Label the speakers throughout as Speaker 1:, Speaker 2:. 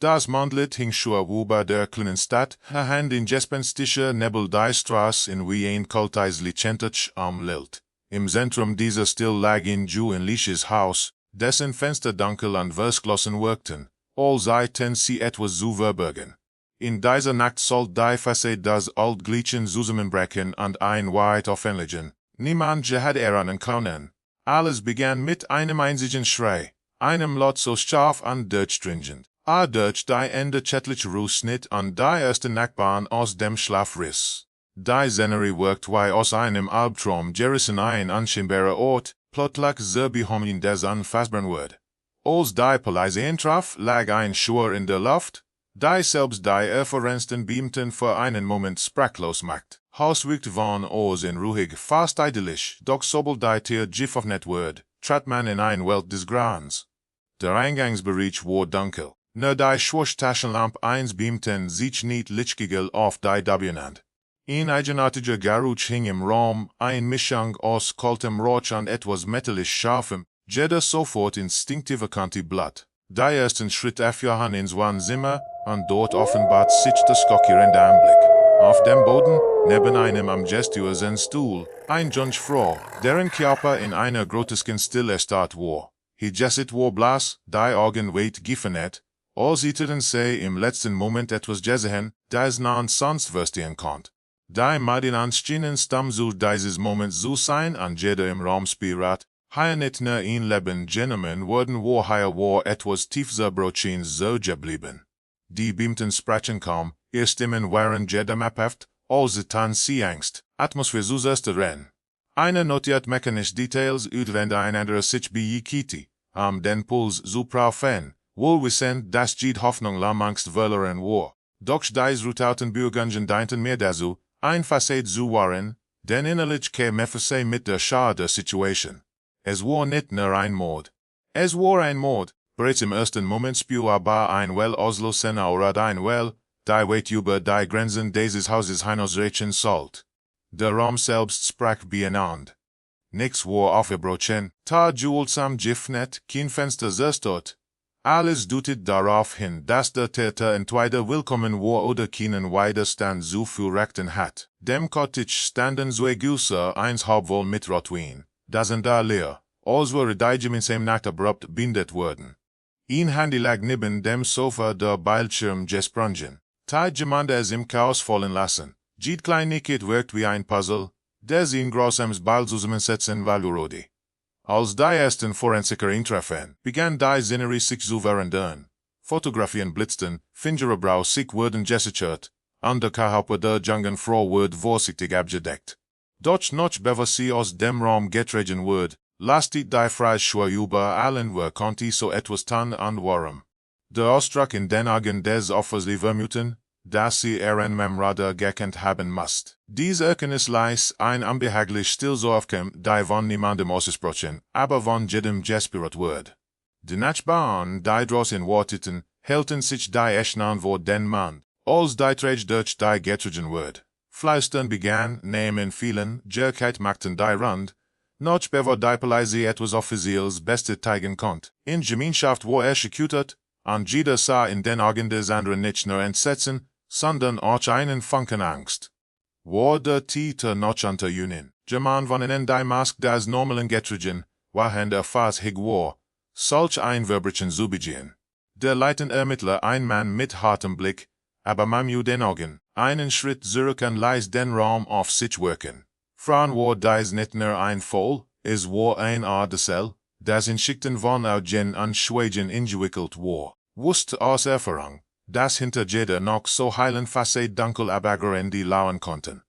Speaker 1: Das Mondlicht hing schur über der kleinen Stadt, her Hand in gespenstischer Nebel die Straße in wie ein kaltes Lichentach am Lilt. Im Zentrum dieser still lag in Liches Haus, dessen Fenster dunkel und verschlossen wirkten, all Seiten sie etwas zu verbergen. In dieser Nacht sollt die Fassade das Altgliechen zusammenbrechen und ein Wahrheit offenlegen. Niemand had erahnen können. Alles begann mit einem einzigen Schrei, einem Lot so scharf und durchdringend. Durch die Ende chetlich Rußschnitt und die erste Nachbarn aus dem Schlaf riss. Die Szenerie wirkt wie aus einem Albtraum gerissen ein unscheinbarer Ort, plötzlich zerbekommen des unfassbaren Word. Als die Polizei eintraf, lag ein Schwur in der Luft, die selbst die erfahrensten Beamten für einen Moment sprachlos macht. Haus wirkt von aus in ruhig, fast idyllisch, doch sobald die Tür geöffnet wird, trat man in ein Welt des Grauens. Der Eingangsbereich war dunkel. Nur die Schwarztaschenlampe eins beamten sich nicht lichtgegel auf die Dominant. Ein eigenartiger Geruch hing im Raum, ein Mischung aus kaltem Rauch und etwas metallisch scharfem, jeder sofort instinktiv erkannte Blatt. Die ersten Schritt erfuhren ins Wohnzimmer, und dort offenbart sich der schockierende Anblick. Auf dem Boden, neben einem am gestuösen Stuhl, ein junge Frau, deren Körper in einer grotesken Stille erstarrt war. Ihr Gesicht war blass, die Augen weit geöffnet, als hätten sie im letzten Moment etwas gesehen, das man sonst verstehen konnte. Die Mädchen anstehen stamm zu dieses Moment zu sein und jeder im Raum spirat, hier nicht nur ein Leben genommen worden war, hier war etwas tiefzerbrochens so geblieben. Die Beamten sprachen kaum, ihre Stimmen waren jedemhaft, als sie Angst, Atmosphäre zu zerstörten. Einer notiert mechanisch Details wenn einander sich bejickte, den Puls zu prüfen, wohl wissend, dass jede Hoffnung Angst verloren war. Doch dies Routauten Bürgern dienten mehr dazu, ein Fassade zu wahren, denn innerlich käme Mephiсе mit der Schar der Situation. Es war nicht nur ein Mord. Es war ein Mord, bereits im ersten Moment spürbar ein Well auslosen Aura ein Well, die weit über die Grenzen dieses Hauses hinausreichen sollte. Der Raum selbst sprach beieinander. Nichts war aufgebrochen, jewelsam geöffnet, kein Fenster zerstört. Alles deutet darauf hin, dass der Täter entweder willkommen war oder keinen Widerstand zu fürchten hat. Dem Cottage standen zwei Güsser, eins halbvoll mit Rotwein, das andere leer, als wäre die gemeinsame Nacht abrupt beendet worden. Ein Handy lag neben dem Sofa, der Bildschirm gesprungen. Jemand es im Chaos fallen lassen. Jede Kleinigkeit wirkt wie ein Puzzle, das in grausames Bild zusammensetzen valurodi. Als die ersten Forensiker eintreffen, begann die Szenerie sich zu verändern. Fotografien blitzten, Fingerabdrücke sich wurden gesichert, und der Körper der jungen Frau wurde vorsichtig abgedeckt. Doch noch bevor sie aus dem Raum getragen wurde, lastet die Freischwur über allen konnte so etwas tun und warum. Der Ausdruck in den Augen des Opfers vermuten, dass sie Mörder gekannt haben musst. Diese Erkenntnis ließ ein unbehaglich Stillso aufkommen, die von niemandem ausgesprochen, aber von jedem gespielt wird. Die Nachbarn, die draußen warteten, hielten sich die Eschnan vor den Mann, als die Trage durch die getragen wird. Flüstern begann, Namen fielen, Jerkheit machten die Rund, noch bevor die Polizei etwas Offizielles bestätigen konnte. In Gemeinschaft war schockiert, und jeder sah in den Augen des anderen nicht nur Entsetzen, sondern auch einen Funken Angst. War der Täter noch unter ihnen? German von ihnen die Mask des normalen getragen, waren erfahrungsfähig war, solch ein Verbrechen zu begehen. Der leitende Ermittler ein Mann mit hartem Blick, aber Mamu den Augen, einen Schritt zurück und ließ den Raum auf sich wirken. Frauen war dies nicht nur ein Fall, es war ein Ardesel, das in Schichten von Augen und Schweigen eingewickelt war, wusste aus Erfahrung, dass hinter jeder noch so heilen Fassade dunkel abageren die lauern konnten.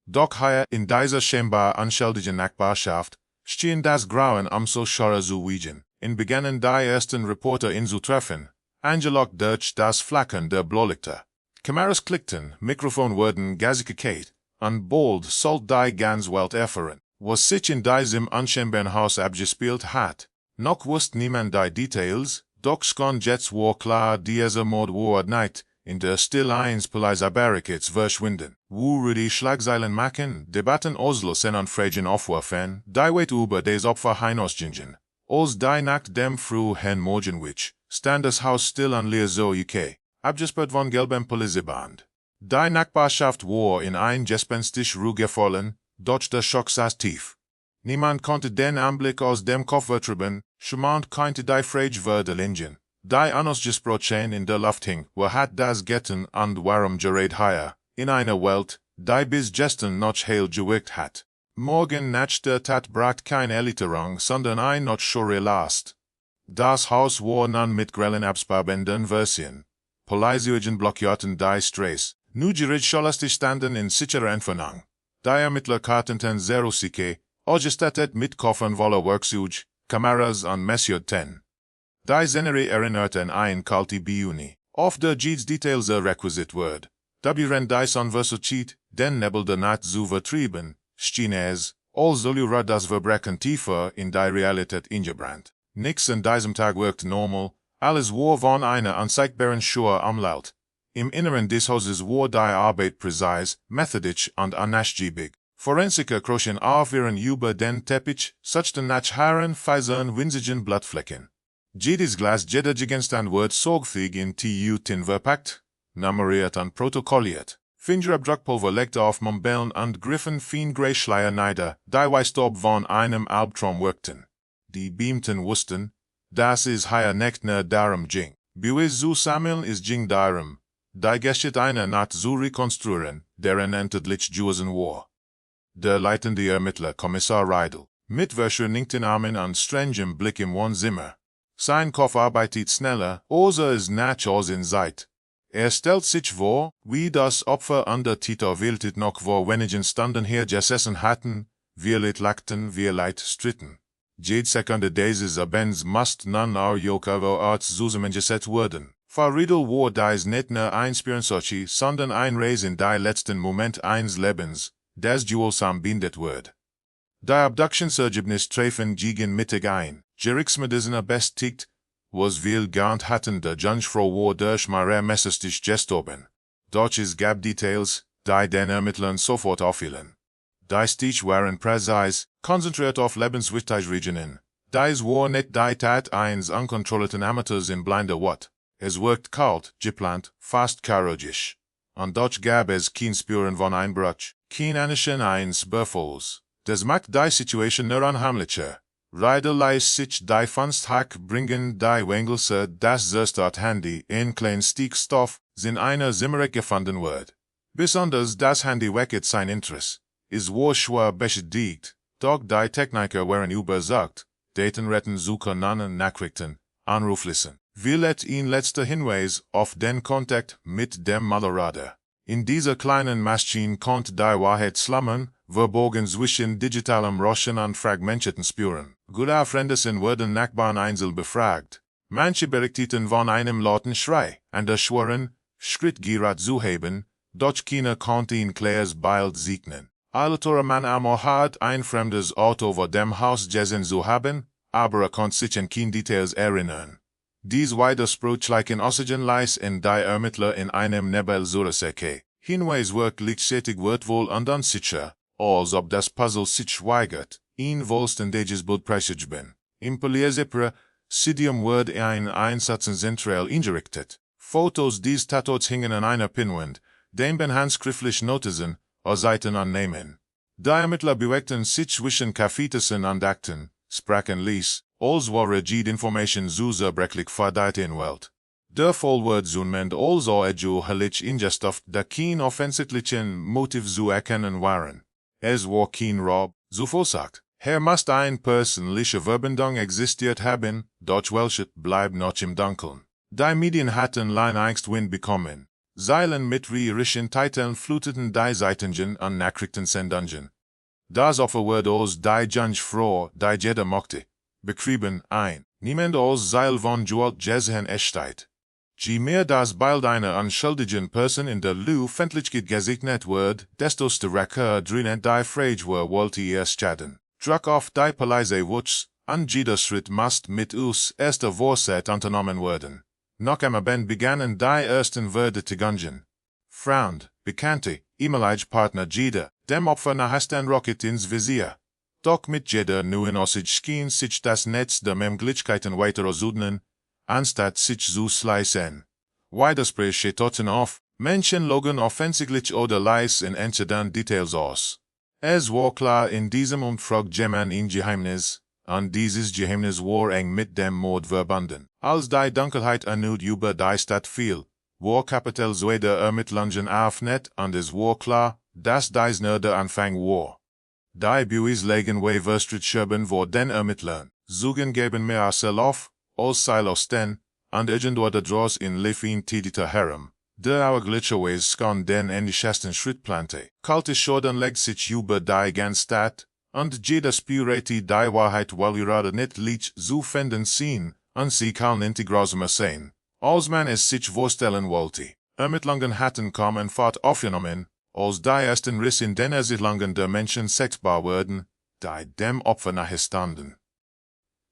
Speaker 1: Doch hier in dieser scheinbar unschuldigen Nachbarschaft stehen das Grauen umso schwerer zu wiegen. In begannen die ersten Reporter inzutreffen, angelockt durch das Flackern der Blaulichter. Kameras klickten, Mikrofon wurden gesichert, und bald sollte die ganze Welt erfahren, was sich in diesem unscheinbaren Haus abgespielt hat. Noch wusste niemand die Details, doch schon jetzt war klar, dieser Mord war nicht in der Stille eines Polizeibarrikades verschwinden. Wo die Schlagzeilen machen, Debatten auslösen und Fragen aufwerfen, die weit über des Opfer hinausgingen. Als die nach dem frühen Morgenwitch stand das Haus still und leer so okay. abgespürt von gelbem Poliziband. Die Nachbarschaft war in ein gespenstisch Ruhe gefallen, doch der Schock saß tief. Niemand konnte den Anblick aus dem Kopf vertreiben, charmant konnte die Frage verdelingen. Die Anusgesprochen in der Luft hing, hat das Getten und warum gerät hier, in einer Welt, die bis gestern noch heil gewirkt hat. Morgen nach der Tat bracht kein Erliterung, sondern ein noch schore Last. Das Haus war nun mit grellen absparbenden Versien. Polizeiagenten blockierten die Straße. Nu gerid scholastig standen in sicherer Entfernung. Die Ermittler karteten Zerusike, ausgestattet mit Koffern voller Werkzeug, Kameras und Messierten. Die Szenerie erinnerten ein kalte Biuni. Auf der Jeeds Details requisit word. Daburen die Sonversität, den Nebel der Nacht zu vertrieben, Chines, also lura das Verbrechen tiefer in die Realität ingebrannt. Nix an diesem Tag wirkte normal, alles war von einer unsichtbaren Schur umlaut. Im Inneren des Hauses war die Arbeit präzise, methodisch und unnachgiebig. Forensiker krochen auf ihren über den Teppich, suchten nach Haaren, Fasern, winzigen Blattflecken. Jedes Glas, jeder Gegenstand wird sorgfältig in Tin verpackt, nummeriert und protokolliert. Fingerabdruckpulver legte auf Mumbeln und griffen Fiengray Schleier nieder, die Weißstaub von einem Albtraum wirkten. Die Beamten wussten, dass es hier nicht nur darum ging. Bues zu sammeln ist ging darum, die Geschichte einer Nacht zu rekonstruieren, deren entendlich gewesen war. Der leitende Ermittler Kommissar Reidel, mit verschränkten Armen und strengem Blick im Wohnzimmer. Sein Kopf arbeitet schneller, außer es nach als in Zeit. Stellt sich vor, wie das Opfer an der Täter wildet noch vor wenigen Stunden hier gesessen hatten, wir Leid lachten, wir Leid stritten. Jede Sekunde dieses Abends must nun our Joker vor Ort zusammengesetzt werden. Für Riedel war dies nicht nur ein Spierensochi, sondern ein Reis in die letzten Moment eines Lebens, das gewaltsam bindet wird. Die Abduktionsergebnis treffen gegen Mittag ein. Gerichtsmediziner bestätigt, was wir geahnt hatten, der Jungfrau war durch Mare messestisch gestorben. Doch es gab Details, die den Ermittlern sofort auffielen. Die Stich waren präzise, konzentriert auf lebenswichtige Regionen. Dies war nicht die Tat eines unkontrollierten Amateurs in blinder Wut. Es wirkt kalt, geplant, fast chirurgisch. Und doch gab es kein Spuren von Einbruch, kein Anischen eines Befalls. Das macht die Situation nur unheimlicher. Reidel ließ sich die Funsthack bringen, die Wengelse, das Zerstört-Handy in klein Stickstoff, in einer Zimmerek gefunden wird. Besonders das Handy wecket sein Interesse. Es war schwer beschädigt, doch die Techniker waren überzeugt, Datenrettensucher nannen Nachrichten, Anruflisten. Willet ihn letzter Hinweis auf den Kontakt mit dem Malerader. In dieser kleinen Maschine konnte die Wahrheit slummern, verborgen zwischen digitalem Rauschen und fragmentierten Spuren. Gute Freunde wurden Nachbarn einzeln befragt. Manche berichteten von einem lauten Schrei, andere schworen, schrittgierig zu haben, doch keiner konnte ihn Claires Bild signen. Älterer Mann Amor hat ein fremdes Auto vor dem Haus gesehen zu haben, aber konnte sich an keine Details erinnern. Dies widersprüchlichen Aussagen ließ in die Ermittler in einem Nebel zurückkehren. Hinweis gleichzeitig wird wohl und unsicher, als ob das Puzzle sich weigert, ihn vollständiges Bild preiszugeben. Im Polizeidium wird ein Einsatz zentral eingerichtet. Fotos des Tatorts hingen an einer Pinnwand, dem Ben handschriftlich Notizen, Seiten annehmen. Die Ermittler bewegten sich zwischen Kaffeetassen und Akten, sprachen ließ, als wäre jede Information zu zerbrechlich für die Welt. Der Fall wird zunehmend also heilig ingestofft, da kein offensichtlichen Motiv zu erkennen waren. Es war kein Raub, so vollsagt. Muss eine persönliche Verbindung existiert haben, doch welche bleibt noch im Dunkeln. Die Medien hatten Angst Wind bekommen. Zeilen mit reirischen Titeln fluteten die Zeitungen und Nachrichtensendungen. Das Opfer wird als die Jungfrau, die jeder mochte, beschrieben ein. Niemand als Zeil von Gewalt gesehen steht. Je mehr das Bild einer unschuldigen Person in der Öffentlichkeit gesegnet wird, desto stärker drinnen die Frage wollte schaden. Druck auf die Polizei wuchs, und jeder Schritt muss mit us erster Vorsatz unternommen werden. Noch am Abend begannen die ersten Verdächtigungen. Freund, Bekannte, ehemalige Partner jeder, dem Opfer nahestein Rocket ins Visier. Doch mit jeder neuen Aussicht schien sich das Netz der Möglichkeiten weiter ausudnen, anstatt sich zu schließen. widersprechen auf, Menschen logen offensichtlich oder leis in enthüllten Details aus. Es war klar in diesem Umfrag jemand in Geheimnis, und dieses Geheimnis war eng mit dem Mord verbunden. Als die Dunkelheit erneut über die Stadt fiel, war Kapitel 2 der Ermittlungen aufnet und es war klar, dass dies nur der Anfang war. Die Beweis legen verstrichen vor den Ermittlern, suchen geben mehr Verlauf, als Silosten, und irgendwo draus in Liefin tiditer herum. Der augenblickliche skon den endlichsten Schritt plante. Kalte Schorden legt sich über die ganze Stadt, und jeder spürte die Wahrheit, weil gerade nicht leicht zu finden sind, und sie kann nicht grausam sein, als man es sich vorstellen wollte. Ermittlungen hatten kaum en Fahrt aufgenommen, als die ersten Riss in den Ersiedlungen der Menschen sichtbar wurden, die dem Opfer nahestanden.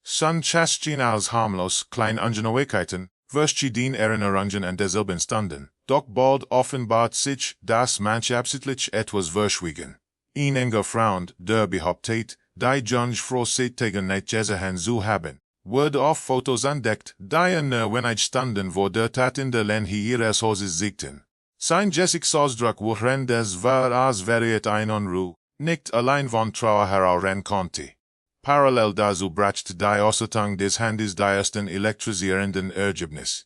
Speaker 1: Son Chastchen als harmlos, klein Ungenauigkeiten, verschieden Erinnerungen an derselben standen, doch bald offenbart sich, dass manche absichtlich etwas verschwiegen. Ein enger Freund, der behauptet, die Junge Frosetigen nicht gesehen zu haben, wurde auf Fotos entdeckt, die nur wenig standen, wo der Tat in der Länge ihres Hauses siegten. Sein Gesichtsausdruck während des war als wäre ein Unruhe, nicht allein von Trauer herausrennen konnte. Parallel dazu brachte die Ausstattung des Handys die ersten elektrisierenden Ergebnisse.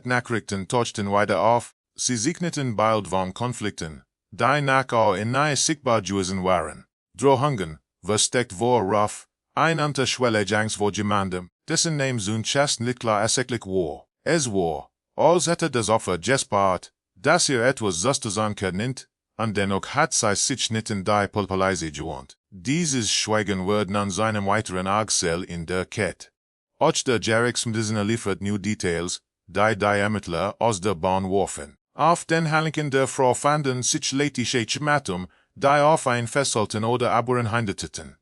Speaker 1: Nachrichten tauchten weiter auf, sie signeten bald von Konflikten, die nachher in nahe sichtbar gewesen waren. Drohungen, versteckt worauf, ein unterschwellige Angst vor jemandem, dessen Name zuerst nicht klar ersichtlich war. Es war, als hätte das Opfer gespart, dass etwas Sustes ankündigt, und dennoch hat sich nicht in die Pulpeleise gewohnt. Dieses Schweigen wurde an seinem weiteren Augsel in der Kette. Auch der Gerichtsmediziner liefert new Details, die Ermittler aus der Bahn warfen. Auf den Handlungen der Frau fanden sich leitische Schmatum, die auf ein Festhalten oder Abbohren hinderten.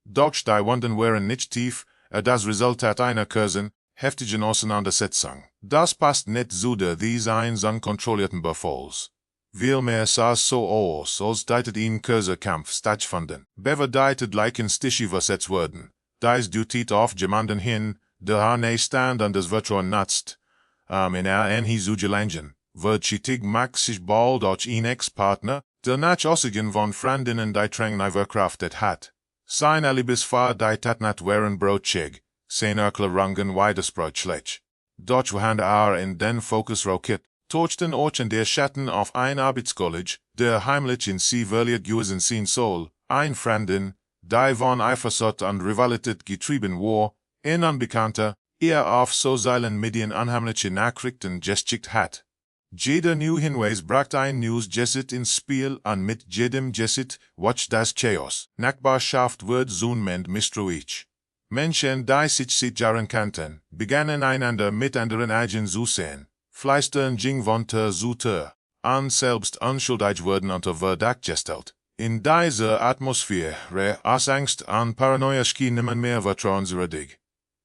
Speaker 1: Doch die Wunden waren nicht tief, das Resultat einer kurzen, heftigen Auseinandersetzung. Das passt nicht zu der des eines unkontrollierten Befalls. Vielmehr sah es so aus, als deitet ein kurzer Kampf stattfanden, bevor Leichen stichig versetzt wurden. Dies deutet auf jemanden hin, der nahe stand und das Vertrauen nutzt, in ein zu gelangen. Verchetig macht sich bald auch ein Ex-Partner, der nach Aussigen von Freundinnen die Drängnei verkraftet hat. Sein Alibis war die Tat nicht waren brochig, sein Erklärungen widersprüchlich. Doch während in den Fokus rückt, torchten auch in der Schatten auf ein Arbeitskolleg, der heimlich in sie verliert gewesen sein soll, ein Freundin, die von Eifersucht und Rivalität getrieben war, ein Unbekannter, ihr auf sozialen Medien unheimliche Nachrichten geschickt hat. Jeder neue Hinweis brachte ein News Jessit ins Spiel und mit jedem Jessit, watch das Chaos. Nachbarschaft wird zunehmend misstrauisch. Menschen, die sich seit Jahren kannten, begannen einander mit anderen Augen zu sehen. Fleistern ging von Tür zu Tür, und selbst unschuldig wurden unter Verdacht gestellt. In dieser Atmosphäre aus Angst und Paranoia schien niemand mehr vertrauenswürdig.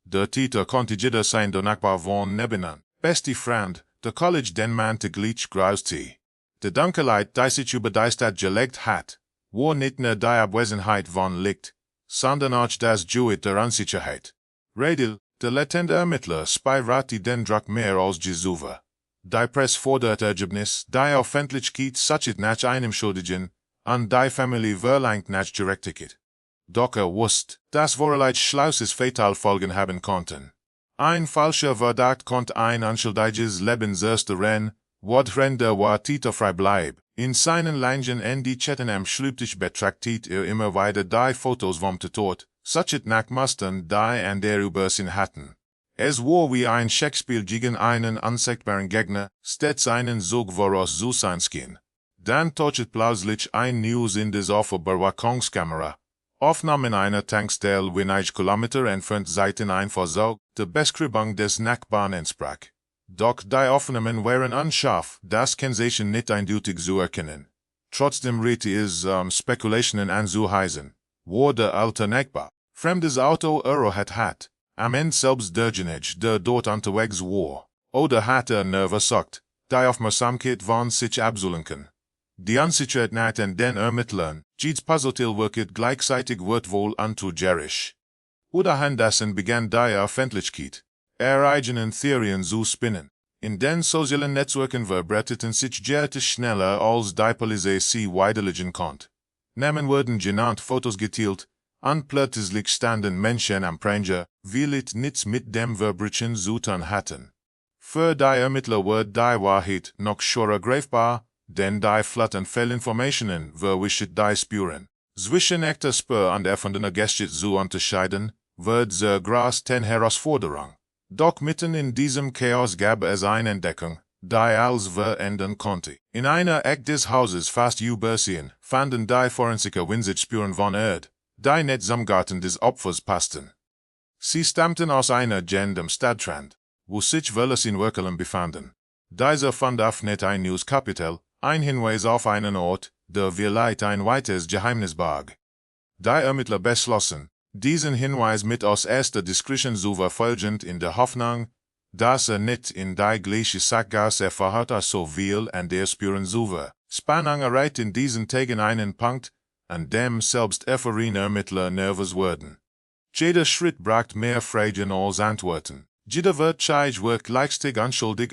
Speaker 1: Der Täter konnte jeder sein, der Nachbar von nebenan. Beste Freund, der College den man täglich grüßte. Die Dunkelheit, die sich über die Stadt gelegt hat, war nicht nur die Abwesenheit von Licht, sondern auch das Gefühl der Unsicherheit. Redel, der latente Ermittler, spirate den Druck mehr als Jesuva. Die Presse fordert Ergebnis, die Öffentlichkeit suchet nach einem Schuldigen, und die Familie verlangt nach Gerechtigkeit. Doch wusste, dass wahrlich Schlauses Fatalfolgen haben konnten. Ein falscher Verdacht konnte ein unschuldiges Leben zerstören, woran der Täter frei bleibt. In seinen Langen in die Chatten am Schreibtisch betrachtet immer weiter die Fotos vom Tod, suchet nach Mustern, die an der Übersinn hatten. Es war wie ein Schauspiel gegen einen unsichtbaren Gegner, stets einen Zug voraus zu sein schien. Dann tauchte plötzlich ein News in des Überwachungskamera. Aufnahmen einer Tankstelle wenige Kilometer entfernt seiten einfach so, der Beschreibung des Nachbarn entsprach. Doch die Aufnahmen waren unscharf, das Kennzeichen nicht eindeutig zu erkennen. Trotzdem riet es Spekulationen anzuheißen. War der alte Nachbar, fremdes Auto hat, am Ende selbst derjenige, der dort unterwegs war, oder hat nur versucht, die Aufmerksamkeit von sich abzulenken. Die Unsicherheit an den Ermittlern, jedes Puzzleteil wirkt gleichzeitig wird wohl untrugerisch. Unterdessen begann die Öffentlichkeit, eigenen Theorien zu spinnen. In den sozialen Netzwerken verbreiteten sich Gerte schneller als die Polizei sie widerlegen konnte. Namen wurden genannt, Fotos geteilt, an plötzlich standen Menschen am Pranger, weil it nichts mit dem Verbrechen zu tun hatten. Für die Ermittler wurde die Wahrheit noch schwerer greifbar, denn die flatten Fehlinformationen verwischt die Spuren. Zwischen echter Spur und erfundener Geschichte zu unterscheiden, wird sehr groß ten Herausforderung. Doch mitten in diesem Chaos gab es eine Entdeckung, die alles verändern konnte. In einer Ecke des Hauses fast übersehen, fanden die Forensiker winzige Spuren von Erde, die nicht zum Garten des Opfers passten. Sie stammten aus einer Gegend am Stadtrand, wo sich Wölles in Werkelen befanden. Dieser fand auf nicht ein Newskapitel, ein Hinweis auf einen Ort, der vielleicht ein weiteres Geheimnis barg. Die Ermittler beschlossen, diesen Hinweis mit aus erster Diskretion zu verfolgen in der Hoffnung, dass nicht in die gleiche Sackgasse verharrt so viel an der Spuren zu Spannung erreicht in diesen Tagen einen Punkt, an dem selbst erfahrene Ermittler nervös wurden. Jeder Schritt bracht mehr Fragen als Antworten. Jeder wird sich gleichzeitig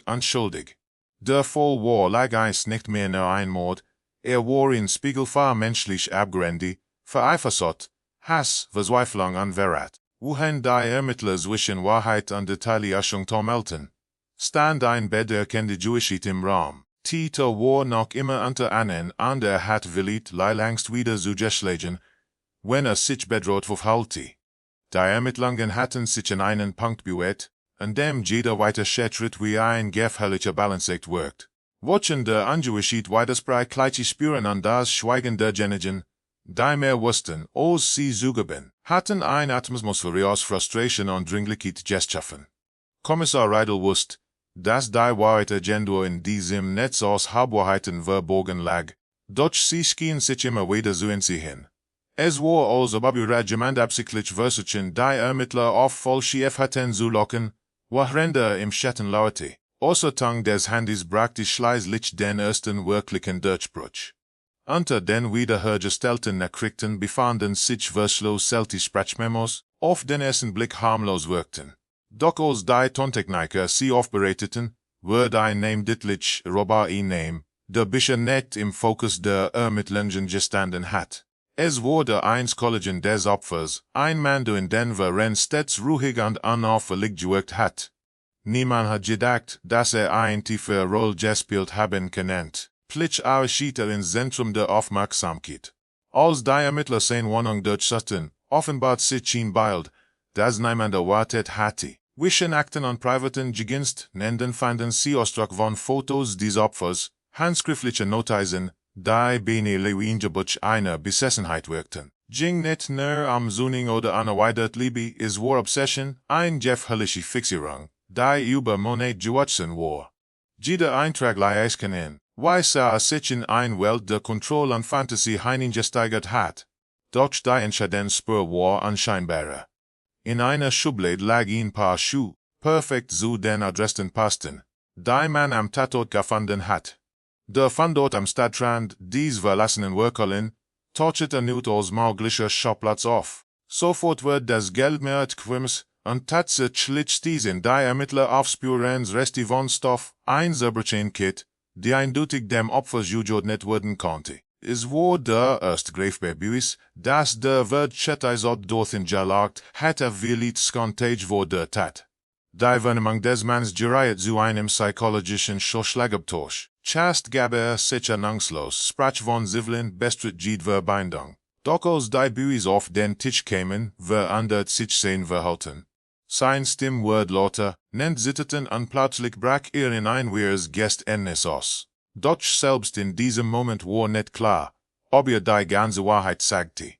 Speaker 1: unschuldig. Der Fall war lag nicht mehr nur ein Mord, war in Spiegelfahr menschlich abgründig, vereifersot, Hass, Verzweiflung und Verrat. Wohin die Ermittler zwischen Wahrheit und Detaillichung tummelten, stand ein bederkennende Juischheit im Raum. Tito war noch immer unter Annen und hat willigt Langst wieder zu geschlagen, wenn sich bedroht verhalte. Die Ermittlungen hatten sich in einen Punkt bewegt, an dem jeder weitere Schritt wie ein gefährlicher Balanceakt wirkt. Watchen der Unjuischheit weiterspreit gleiche Spuren an das Schweigen derjenigen, die mehr wussten, als sie zugeben, hatten eine Atmosphäre aus Frustration und Dringlichkeit geschaffen. Kommissar Riedel wusste, dass die Wahrheit-Agenda in diesem Netz aus Halbwahrheiten verborgen lag, doch sie schien sich immer wieder zu entziehen. Es war als ob ihr jemand absichtlich versuchten, die Ermittler auf falsche hatten zu locken, Wochenende im Schatten lauerte. Außer Tang des Handys brachte schließlich den ersten wirklichen Durchbruch. Unter den wiederhergestellten Nachrichten befanden sich verslos selti Sprachmemos, auf den ersten Blick harmlos wirkten. Doch als die Tontechniker sie aufbereiteten, wurde ein Name deutlich robar ein Name, der bisher nicht im Fokus der Ermittlungen gestanden hat. Es wurde eins Kollegen des Opfers, ein Mann, der in Denver stets ruhig und unauffällig gewirkt hat. Niemand hat gedacht, dass ein tiefer Rolle gespielt haben kann. Plötzlich erschien ins Zentrum der Aufmerksamkeit. Als die Ermittler seine Wohnung durchsuchten, offenbart sich ihnen bald, dass niemand erwartet hatte. Zwischen Akten und privaten Gegenständen fanden sie Ausdruck von Fotos des Opfers, handschriftliche Notizen, die bene Lewingebuch einer Besessenheit wirkten. Ging nicht nur am Zuning oder an erweitert Liebe, es war Obsession, ein gefährliche Fixierung, die über Monate gewachsen war. Jeder Eintrag ließ kennen, wie sich in eine Welt der Kontrolle und Fantasie hineingesteigert hat. Doch die entscheidende Spur war unscheinbarer. In einer Schublade lag ein paar Schuhe, perfekt zu den Adressen passten, die man am Tatort gefunden hat. Der Fundort am Stadtrand des verlassenen Werkelen tauchte erneut als möglicher Schauplatz auf. Sofort wird das Geld mehr gequimmt und tatsächlich stießen die Ermittler auf Spurens Reste von Stoff, ein Säuberchain-Kit, die eindeutig dem Opfer zugeordnet werden konnte. Es war der erste greifbare Beweis, dass der Wertschätzungsort dorthin gelagt hatte, weil es skontage wurde tat. Die Wahrnehmung des Manns gereiht zu einem psychologischen Schlagabtausch. Chast gab sich ahnungslos, sprach von Zivlin bestritt jede Verbindung. Doch als die Beweise auf den Tisch kamen, verändert sich sein Verhalten. Sein Stimme wurde lauter, nennt zitterten und plötzlich brach in ein wirres Geständnis aus. Doch selbst in diesem Moment war nicht klar, ob die ganze Wahrheit sagte.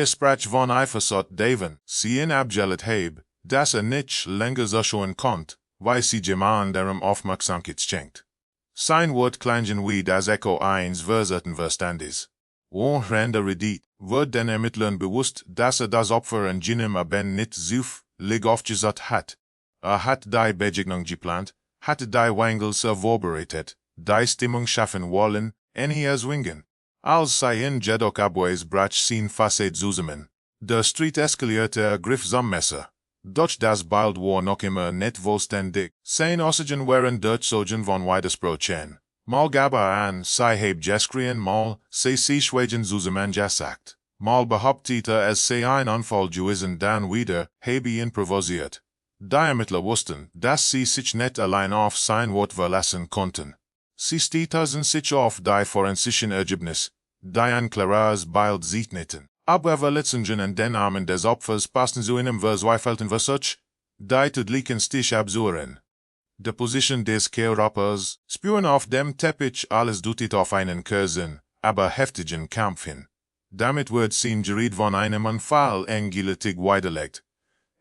Speaker 1: Sprach von Eifersucht Daven, sie in abgelet habe, dass nicht länger so schauen konnte, weil sie jemand darum Aufmerksamkeit schenkt. Sein Wort klingen wie das Echo eines versehrten Verstandes. Während Redit wird den Ermittlern bewusst, dass das Opfer in jenem Abend nicht zufällig aufgesucht hat. Hat die Begegnung geplant, hat die Wangels vorbereitet, die Stimmung schaffen wollen, hier zwingen. Als sie in jedoch abweis brach sin Facet zusammen. Der Street eskalierte ergriff zum Messer. Dutch das Bild war noch immer net vollständig. Sein Oxygen waren Dutch Sogen von Widersprochen. Mal gaba an, sei heb Jeskrien mal, sei sie schweigen zusammen gesagt. Mal behauptete es sei ein Unfall gewesen dann wieder, habe improvisiert. Die Ermittler wussten, dass sie sich nicht allein auf sein Wort verlassen konnten. Sie stießen sich auf die forensischen Ergebnisse, die ein klares Bild zeichneten. Aber Verletzungen an den Armen des Opfers passten zu einem verzweifelten Versuch, die tödlichen Stich abzuwehren. Die Position des Körpers, spüren auf dem Teppich alles deutet auf einen kurzen, aber heftigen Kampf hin. Damit wird sein Gerät von einem Unfall endgültig widerlegt.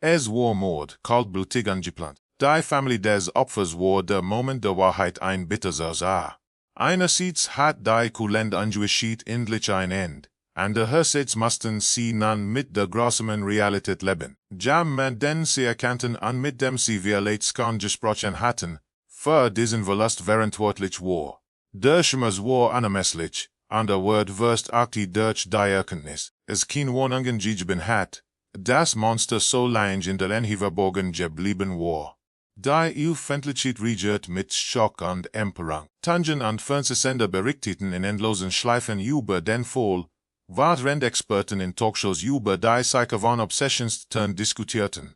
Speaker 1: Es war Mord, kaltblütig angeplant. Die Familie des Opfers war der Moment der Wahrheit ein bitterer sah. Einerseits hat die Kulende Angeschichte endlich ein Ende. Andererseits mussten sie nun mit der grausamen Realität leben. Jam den sie erkannten und mit dem sie wir letztens gesprochen hatten, für diesen Verlust verantwortlich war. Der Schmerz war unermesslich, und der Wort wirst auch die durch die Erkenntnis, es kein Wohnungen gegeben hat, das Monster so lange in der Leere verborgen geblieben war. Die Öffentlichkeit regiert mit Schock und Empörung. Tangen und Fernsehsender berichteten in endlosen Schleifen über den Fall, während Experten in Talkshows über die Psyche von Obsessions diskutierten.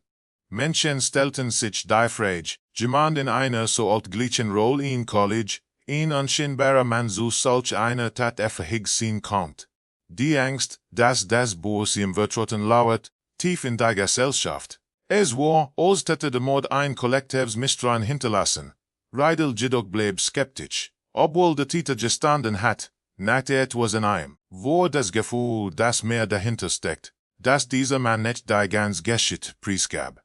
Speaker 1: Menschen stellten sich die Frage, jemand in einer so altgleichen Rolle in College, ein unscheinbarer Mann zu solch einer Tat verhig sein kommt. Die Angst, dass das Böse im Vertrauten lauert, tief in der Gesellschaft. Es war, als hätte der Mord ein kollektives Misstrauen hinterlassen. Riedel jedoch blieb skeptisch, obwohl der Täter gestanden hat, nackte etwas in ihm, war das Gefühl, dass mehr dahinter steckt, dass dieser Mann nicht die ganze Geschichte preisgab.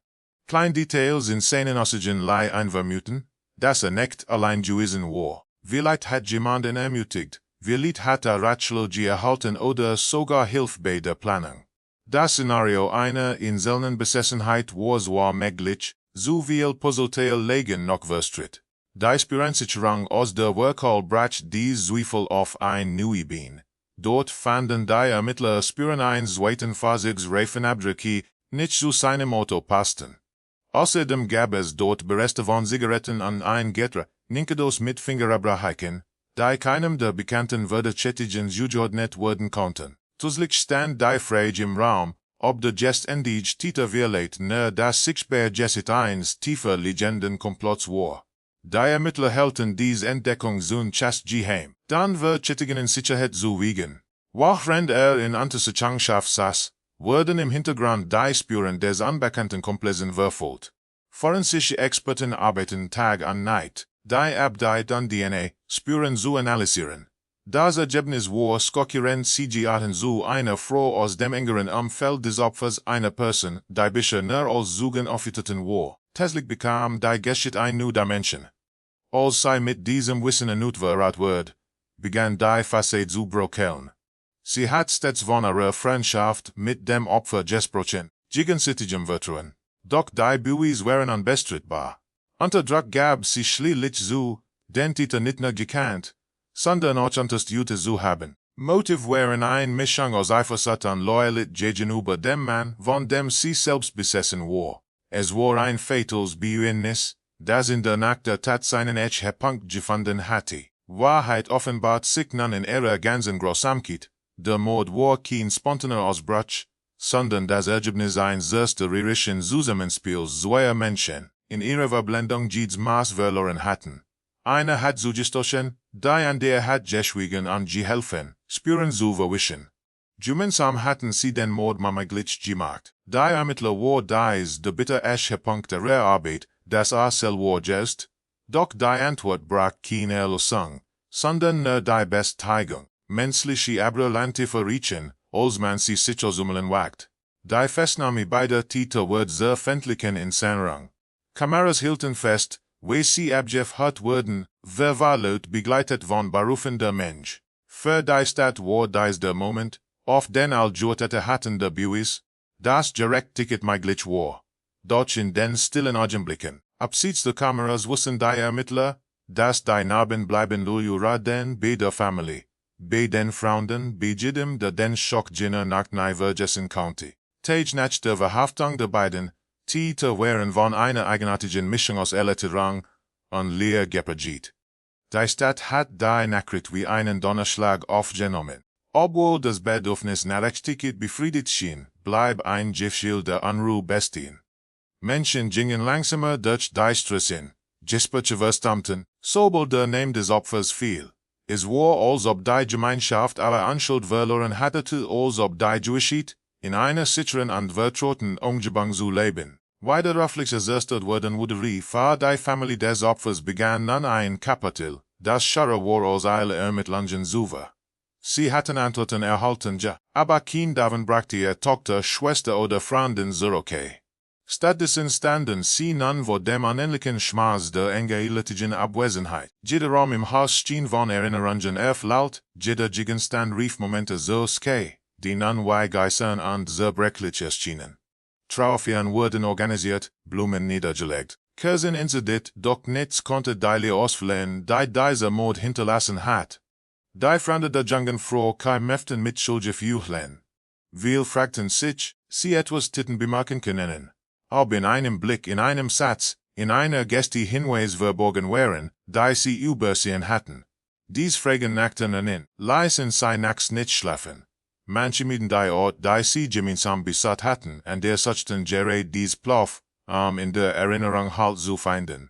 Speaker 1: Kleine Details in seinen Aussagen lie einvermuten, dass nicht allein gewesen war. Vielleicht hat jemand ihn ermutigt, vielleicht hat Ratschläge erhalten oder sogar Hilfe bei der Planung. Das Szenario einer in seltenen Besessenheit war möglich, so viel Puzzleteil legen noch verstritt. Die Spierensicherung aus der Werkhalle brach die Zweifel auf ein Neubein. Dort fanden die Ermittler Spuren eines zweiten Fahrzeugs Reifenabdrücke, nicht zu seinem Auto passten. Außerdem gab es dort Bereste von Zigaretten und ein Gitter, Ninkedos mit Fingerabdrücken, die keinem der bekannten Verdächtigen zugeordnet werden konnten. Zusätzlich stand die Frage im Raum, ob der geständige Täter vielleicht nur das sichtbare Gesicht eines tiefer liegenden Komplotts war. Die Ermittler hielten diese Entdeckung zunächst geheim. Dann wird in Sicherheit zu wiegen. Während in Untersuchungshaft saß, wurden im Hintergrund die Spuren des unbekannten Komplizen verfolgt. Forensische Experten arbeiten Tag und Nacht, die Abdeit und DNA-Spuren zu analysieren. Das Ergebnis war schockierend. Sie hatten zu einer Frau aus dem engeren Umfeld des Opfers einer Person, die bisher nur als Zeugen aufgetreten war. Tatsächlich bekam die Geschichte eine neue Dimension. Als sie mit diesem Wissen vertraut wird, begann die Facette zu bröckeln. Sie hat stets von ihrer Freundschaft mit dem Opfer gesprochen, gegenseitigem Vertrauen. Doch die Beweise waren unbestrittbar. Unter Druck gab sie schließlich zu, den Täter nicht nur gekannt, sondern auch unterstützt zu haben. Motiv waren eine Mischung aus Eifersucht und Loyalität gegenüber dem Mann, von dem sie selbst besessen war. Es war ein fatales Bekenntnis, das in der Nacht der Tat seinen Höhepunkt gefunden hatte. Wahrheit offenbart sich nun in ihrer ganzen Grausamkeit. Der Mord war kein spontaner Ausbruch, sondern das Ergebnis eines zerstörerischen Zusammenspiels zweier Menschen, in ihrer Verblendung jedes Maß verloren hatten. Einer hat zugestoßen, die andere hat geschwiegen und geholfen, Spuren zu verwischen. Gemeinsam hatten sie den Mord möglich gemacht. Die Ermittler war dies der bittere Höhepunkt ihrer Arbeit, das war just. Doch die Antwort brach keine Erlösung, sondern nur die Bestätigung. Menschliche Abrolante verrieten, als man sie sich ausummeln wagt. Die Festnahme beider Täter wird sehr veröffentlichen in Sanrang. Kameras hielten fest, wie sie abgeführt wurden, wer war laut begleitet von berufender Mensch. Für die Stadt war dies der Moment, auf den all Jurtete hatten der Beweis, das Direktticket möglich war. Doch in den stillen Augenblicken, abseits der Kameras wussten die Ermittler, dass die Narben bleiben den bei der Familie, bei den Freunden, bei jedem der den Schock jener Nacht nahe vergessen konnte. Tage nach der Verhaftung der beiden, Te wären von einer eigenartigen Mischung aus Erläuterung und Leer geprägt. Die Stadt hat die Nachricht wie einen Donnerschlag aufgenommen. Obwohl das Bedürfnis nach Rechtssicherheit befriedigt schien, blieb ein Gefühl der Unruhe bestehen. Menschen gingen langsamer durch die Straßen, Gespräche verstummten, sobald der Name des Opfers fiel. Es war, als ob die Gemeinschaft alle Anschuld verloren hatte, als ob die Gewissheit, in einer sicheren und vertrauten Umgebung zu leben, widerruflich ersetzt worden würde. Für die Familie des Opfers begann nun ein Kapitel, das schwerer war als alle Ermittlungen zuvor. Sie hatten Antworten erhalten, ja, aber kein davon brachte ihr Tochter, Schwester oder Freundin zurück. Stattdessen standen sie nun vor dem unendlichen Schmerz der ungeheilten Abwesenheit. Jeder Raum im Haus schien von Erinnerungen erfüllt, jeder Gegenstand rief Momente so skay, die nun wie Geistern und zerbrechlich erschienen. Trauerfeiern wurden organisiert, Blumen niedergelegt, Kerzen entzündet, doch nichts konnte die ausfliehen, die dieser Mord hinterlassen hat. Die Freunde der Jungen froh kein Mäften mit Schuldgefühlen. Wir fragten sich, sie etwas Titten bemerken können. Ob in einem Blick, in einem Satz, in einer Geste Hinweis verborgen wären, die sie übersehen hatten. Dies Fragen nachten an, leisen sie nachts nicht schlafen. Manche mieden die Ort, die sie gemeinsam besatt hatten, und der suchten gerät dies Ploff, in der Erinnerung halt zu finden.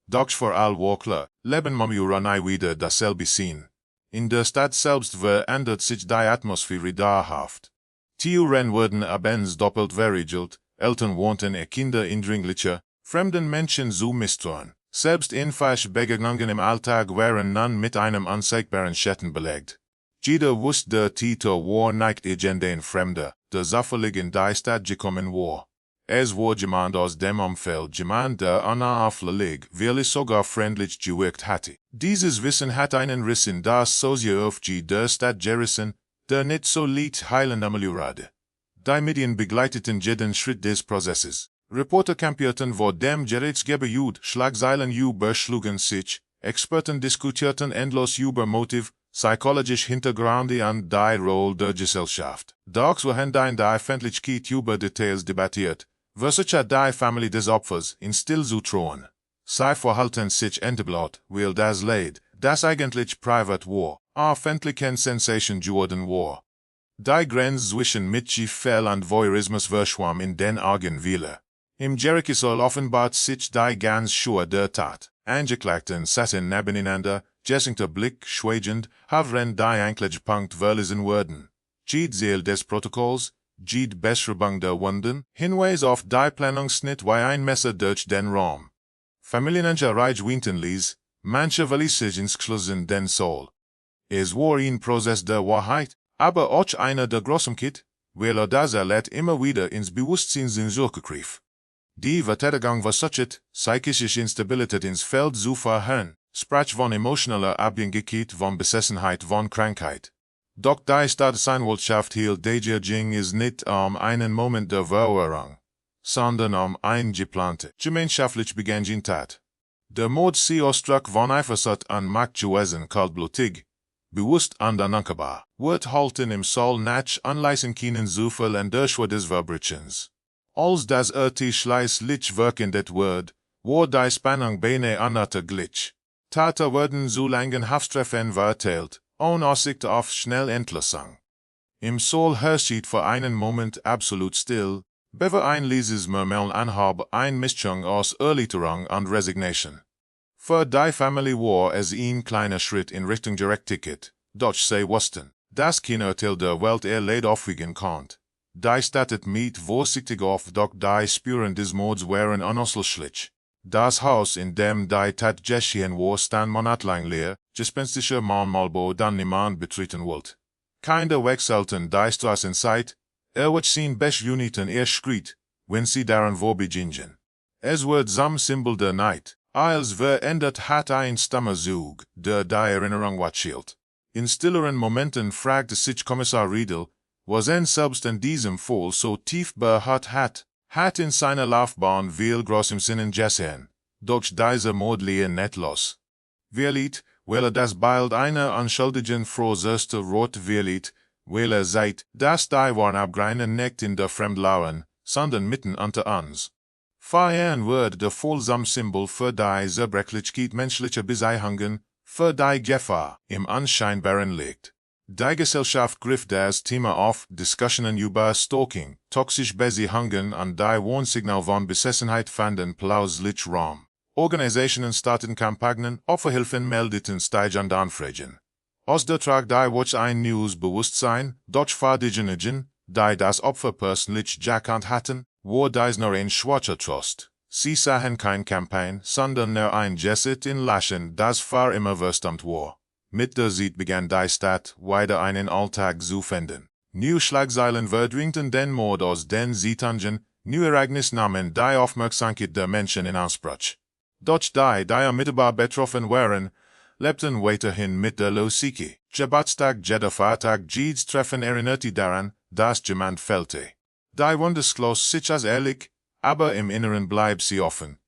Speaker 1: Doch vor all war klar, leben wir nie wieder dasselbe Scene. In der Stadt selbst verändert sich die Atmosphäre dauerhaft. Türen wurden abends doppelt verriegelt, Eltern wohnten ihr Kinder indringlicher, fremden Menschen zu misstrauen. Selbst einfache Begegnungen im Alltag waren nun mit einem unsichtbaren Schatten belegt. Jeder wusste, der Titel war nicht irgendein Fremder, der zufällig in die Stadt gekommen war. Es war jemand aus dem Umfeld, jemand, der unauflelig, wirklich sogar freundlich gewirkt hatte. Dieses Wissen hat einen Riss in das Soziologie der Stadt gerissen, der nicht so leicht heilen ameliorated. Die Medien begleiteten jeden Schritt des Prozesses. Reporter campierten vor dem Gerätsgeber Schlagzeilen überschlugen sich, Experten diskutierten endlos über Motiv, psychologisch Hintergründe und die Rolle der Gesellschaft. Doch wurden in der Öffentlichkeit über Details debattiert, welche die Familie des Opfers in Still zu trauen. Sie verhalten sich entblatt, weil das Leid, das eigentlich privat war, öffentlichen Sensation geworden war. Die Grenze zwischen Mitgefühl und Voyeurismus verschwamm in den Augen vieler. Im Jericho offenbart sich die ganz Schur der Tat. Angeklagten saßen nebeneinander, gesenkter Blick schweigend, havren die Anklagepunkt verlesen wurden. Jede Zeile des Protokolls, jede Beschreibung der Wunden, Hinweis auf die Planungsschnitt wie ein Messer durch den Raum. Familienange reich winten ließ, manche verließ ins Schlossen den Soul. Es war ein Prozess der Wahrheit, aber auch einer der Grausamkeit, weil das Erled immer wieder ins Bewusstsein zurückgriff. Die Verteidigung versuchte, psychische Instabilität ins Feld zu verhören, sprach von emotionaler Abhängigkeit, von Besessenheit, von Krankheit. Doch die Staatsanwaltschaft hielt ging es nicht einen Moment der Verwirrung, sondern eine geplante, gemeinschaftlich begangene Tat. Der Mord sie ausdruck von Eifersucht an Macht gewesen, kaltblutig, bewusst und unankbar, wird halten im Soll nach anleisen können Zufall und durch des Verbrechens. Als das schließlich wirkendet wird, war die Spannung beinahe unerträglich. Täter werden zu langen Haftstrafen verurteilt, ohne Aussicht auf schnell Entlassung. Im Soll herrscht für einen Moment absolut still, bevor ein dieses Murmeln anhab ein Mischung aus Erleichterung und Resignation. Für die Familie war es ein kleiner Schritt in Richtung Gerechtigkeit, doch sie wussten, dass kein Urteil der Welt Leid aufwiegen konnte. Die stattet mit vorsichtig auf, doch die Spuren des Mords waren unausschließlich. Das Haus, in dem die Tat geschehen war, stand monatelang leer, gespenstischer manchmal dann niemand betreten wollte. Kinder wechselten die Straßenzeit, wird sehen Uniten schritt, wenn sie daran vorbeigingen. Es wird zum Symbol der Nacht, als verändert hat ein Stammezug, der die Erinnerung wahrscheinlich. In stilleren Momenten fragte sich Kommissar Riedel, was selbst in diesem Fall so tief beharrt hat in seiner Laufbahn viel großem Sinnen gesehen, doch dieser Mord lieh nicht los. Vielleicht, weil das Bild einer unschuldigen Frau rot wird, weil seit, dass die Wahrheit abgreinen nicht in der Fremd lauern, sondern mitten unter uns. Feiern wird der vollsam Symbol für die Zerbrechlichkeit menschlicher Beziehungen, für die Gefahr im Unscheinbaren liegt. Die Gesellschaft griff das Thema auf, Diskussionen über Stalking, toxische Beziehungen und die Warnsignal von Besessenheit fanden plötzlich Raum. Organisationen starteten Kampagnen, Opferhilfen meldeten steigende Anfragen. Aus der Trag die Watch ein neues Bewusstsein, durch diejenigen, die das Opfer persönlich gekannt hatten, war dies nur ein schwacher Trost. Sie sahen kein Kampagne, sondern nur ein Gesetz in Laschen, das für immer verstummt war. Mit der Zeit begann die Stadt wieder einen Alltag zu finden. Neue Schlagzeilen verdrängten den Mord aus den Zeitungen, neue Ereignisse nahmen die Aufmerksamkeit der Menschen in Anspruch. Doch die unmittelbar betroffen waren, lebten weiterhin mit der Logik. Geburtstag, jeder Feiertag, jedes Treffen erinnerte daran, dass jemand fehlte. Die Wunde schloss sich als ehrlich, aber im Inneren blieb sie offen.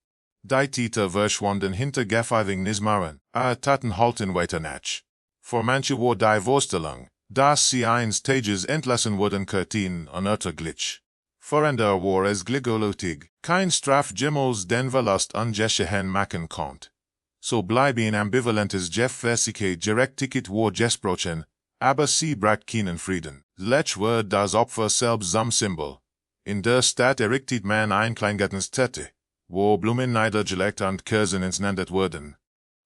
Speaker 1: Die Täter verschwanden hinter Gefängnismauern, Taten halten weiter nach. Für manche war die Vorstellung, dass sie eines Tages entlassen wurden Kurtin unerträglich. Für andere war es gleichgültig, kein Straf jemals den Verlust ungeschehen machen konnte. So blieb ein ambivalentes Gefühlsverkehr Gerechtigkeit war gesprochen, aber sie brachte keinen Frieden. Lech war das Opfer selbst zum Symbol. In der Stadt errichtet man ein Kleingartenstätte, wo Blumen niedergelegt und Kerzen entzündet wurden.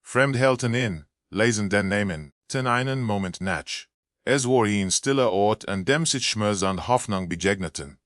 Speaker 1: Fremdhelden in, lesen den Namen, ten einen Moment nach. Es war ein stiller Ort, an dem sich Schmerz und Hoffnung begegneten.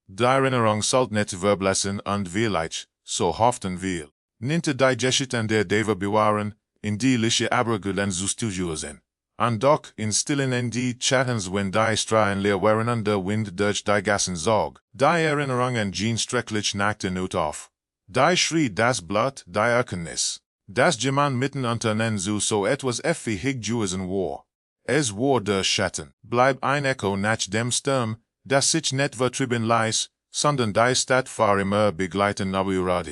Speaker 1: Die Erinnerung sollte nicht verblassen und vielleicht, so hofften wir, nicht die Geschichten der Deva bewahren, in die Lische Abergülen zu studieren. Und doch in stillen in die Chattens wenn die Strahlen leer waren und der Wind durch die Gassen zog, die Erinnerungen gingen schrecklich nach der Not auf. Die schrie das Blut, die Erkenntnis, dass jemand mitten unter ihnen so etwas wie gewesen war. Es war der Schatten, bleib ein Echo nach dem Sturm, das sich nicht vertrieben ließ, sondern die Stadt für immer begleiten würde.